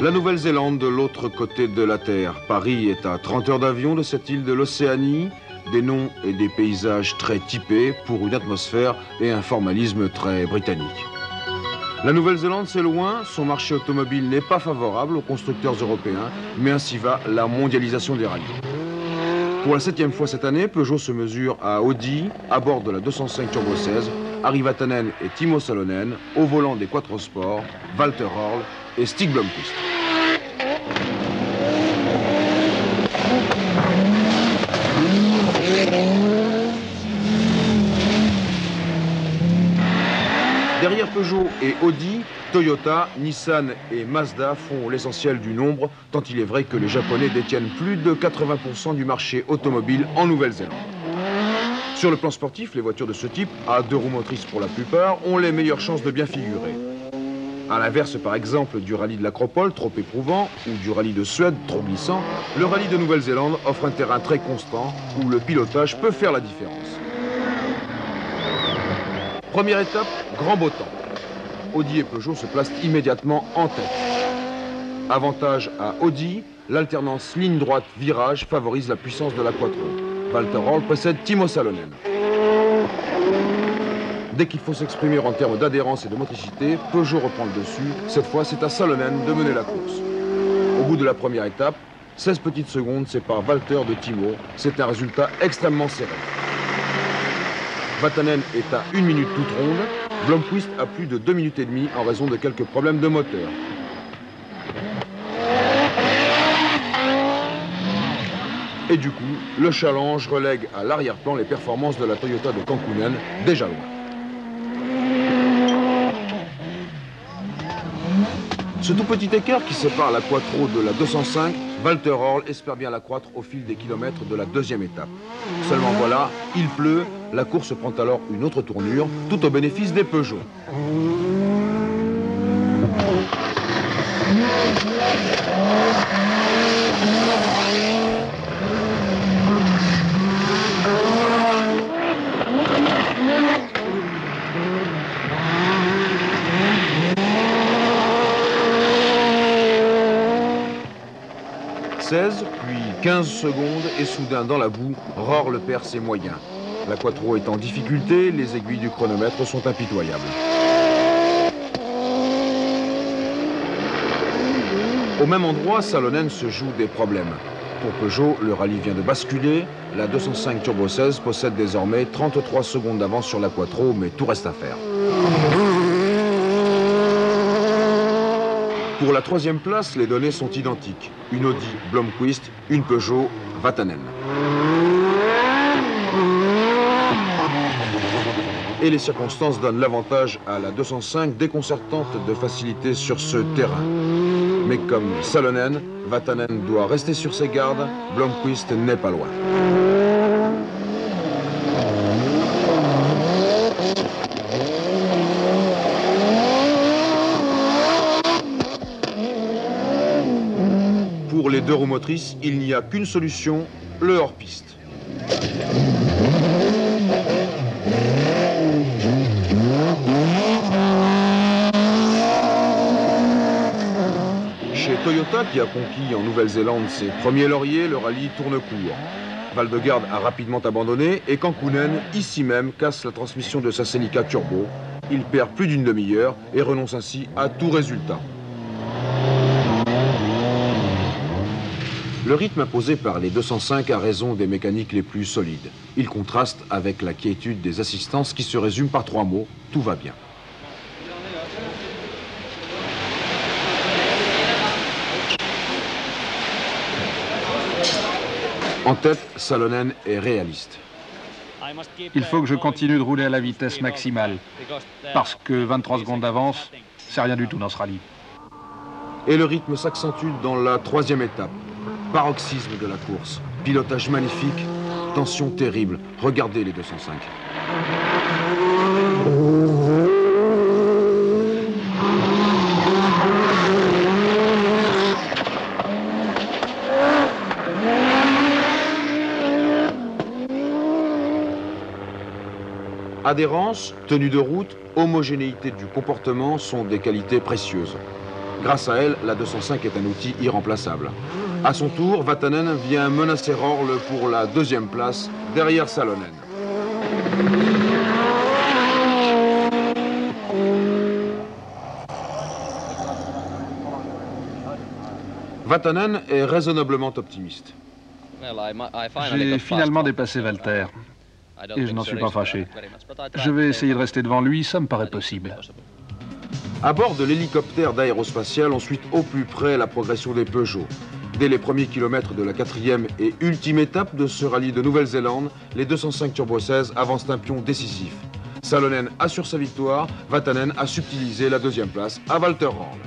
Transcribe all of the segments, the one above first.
La Nouvelle-Zélande, de l'autre côté de la Terre. Paris est à 30 heures d'avion de cette île de l'Océanie. Des noms et des paysages très typés pour une atmosphère et un formalisme très britannique. La Nouvelle-Zélande, c'est loin, son marché automobile n'est pas favorable aux constructeurs européens, mais ainsi va la mondialisation des rallyes. Pour la 7e fois cette année, Peugeot se mesure à Audi, à bord de la 205 Turbo 16, Harri Vatanen et Timo Salonen, au volant des Quattrosports, Walter Röhrl et Stig Blomqvist. Derrière Peugeot et Audi, Toyota, Nissan et Mazda font l'essentiel du nombre, tant il est vrai que les Japonais détiennent plus de 80% du marché automobile en Nouvelle-Zélande. Sur le plan sportif, les voitures de ce type, à 2 roues motrices pour la plupart, ont les meilleures chances de bien figurer. À l'inverse, par exemple, du rallye de l'Acropole, trop éprouvant, ou du rallye de Suède, trop glissant, le rallye de Nouvelle-Zélande offre un terrain très constant, où le pilotage peut faire la différence. Première étape, grand beau temps. Audi et Peugeot se placent immédiatement en tête. Avantage à Audi, l'alternance ligne droite-virage favorise la puissance de la quattro. Walter Röhrl précède Timo Salonen. Dès qu'il faut s'exprimer en termes d'adhérence et de motricité, Peugeot reprend le dessus. Cette fois, c'est à Salonen de mener la course. Au bout de la première étape, 16 petites secondes séparent Walter de Timo. C'est un résultat extrêmement serré. Vatanen est à 1 minute toute ronde. Blomqvist a plus de 2 minutes et demie en raison de quelques problèmes de moteur. Et du coup, le challenge relègue à l'arrière-plan les performances de la Toyota de Kankkunen, déjà loin. Ce tout petit écart qui sépare la quattro de la 205, Walter Röhrl espère bien l'accroître au fil des kilomètres de la 2e étape. Seulement voilà, il pleut, la course prend alors une autre tournure, tout au bénéfice des Peugeot. « 16, puis 15 secondes et soudain dans la boue, Röhrl perd ses moyens. La quattro est en difficulté, les aiguilles du chronomètre sont impitoyables. Au même endroit, Salonen se joue des problèmes. Pour Peugeot, le rallye vient de basculer. La 205 Turbo 16 possède désormais 33 secondes d'avance sur la quattro, mais tout reste à faire. Pour la 3e place, les données sont identiques. Une Audi Blomqvist, une Peugeot Vatanen. Et les circonstances donnent l'avantage à la 205, déconcertante de facilité sur ce terrain. Mais comme Salonen, Vatanen doit rester sur ses gardes, Blomqvist n'est pas loin. Pour les 2 roues motrices, il n'y a qu'une solution, le hors-piste. Chez Toyota, qui a conquis en Nouvelle-Zélande ses premiers lauriers, le rallye tourne court. Valdegarde a rapidement abandonné et Kankkunen, ici même, casse la transmission de sa Celica Turbo. Il perd plus d'une demi-heure et renonce ainsi à tout résultat. Le rythme imposé par les 205 a raison des mécaniques les plus solides. Il contraste avec la quiétude des assistances qui se résume par 3 mots, tout va bien. En tête, Salonen est réaliste. Il faut que je continue de rouler à la vitesse maximale, parce que 23 secondes d'avance, c'est rien du tout dans ce rallye. Et le rythme s'accentue dans la 3e étape. Paroxysme de la course, pilotage magnifique, tension terrible. Regardez les 205. Adhérence, tenue de route, homogénéité du comportement sont des qualités précieuses. Grâce à elle, la 205 est un outil irremplaçable. À son tour, Vatanen vient menacer Rorle pour la deuxième place, derrière Salonen. Vatanen est raisonnablement optimiste. J'ai finalement dépassé Walter. Et je n'en suis pas fâché. Je vais essayer de rester devant lui, ça me paraît possible. À bord de l'hélicoptère d'Aérospatiale, on suit au plus près la progression des Peugeot. Dès les premiers kilomètres de la quatrième et ultime étape de ce rallye de Nouvelle-Zélande, les 205 Turbo 16 avancent un pion décisif. Salonen assure sa victoire, Vatanen a subtilisé la deuxième place à Walter Rorle.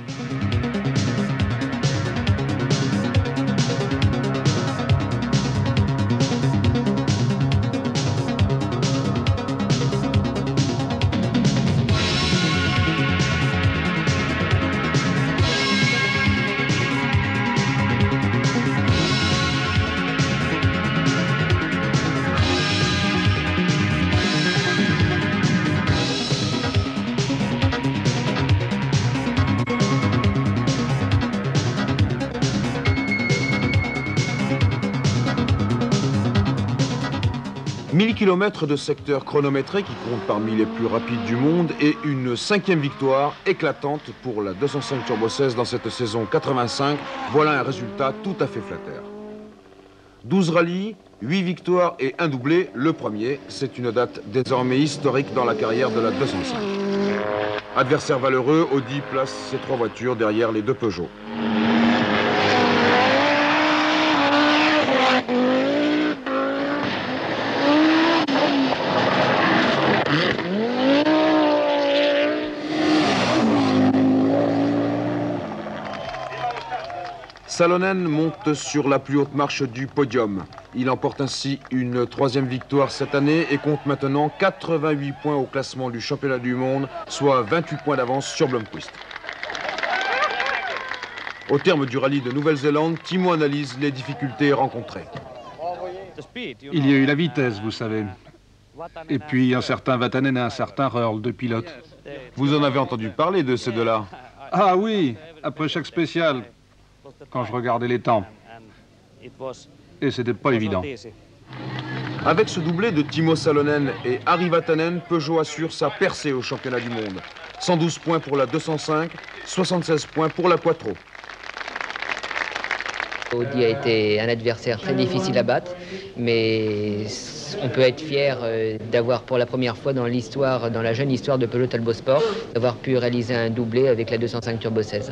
« 1000 km de secteur chronométré qui compte parmi les plus rapides du monde et une 5e victoire éclatante pour la 205 Turbo 16 dans cette saison 85. Voilà un résultat tout à fait flatteur. 12 rallyes, 8 victoires et un doublé. Le premier, c'est une date désormais historique dans la carrière de la 205. Adversaire valeureux, Audi place ses 3 voitures derrière les 2 Peugeot. Salonen monte sur la plus haute marche du podium. Il emporte ainsi une 3e victoire cette année et compte maintenant 88 points au classement du championnat du monde, soit 28 points d'avance sur Blomqvist. Au terme du rallye de Nouvelle-Zélande, Timo analyse les difficultés rencontrées. Il y a eu la vitesse, vous savez. Et puis un certain Vatanen et un certain Rorle, 2 pilotes. Vous en avez entendu parler de ces deux-là? Ah oui, après chaque spécial, quand je regardais les temps. Et c'était pas évident. Avec ce doublé de Timo Salonen et Ari Vatanen, Peugeot assure sa percée au championnat du monde. 112 points pour la 205, 76 points pour la Quattro. Audi a été un adversaire très difficile à battre, mais on peut être fier d'avoir pour la première fois dans l'histoire, dans la jeune histoire de Peugeot Talbot Sport, d'avoir pu réaliser un doublé avec la 205 Turbo 16.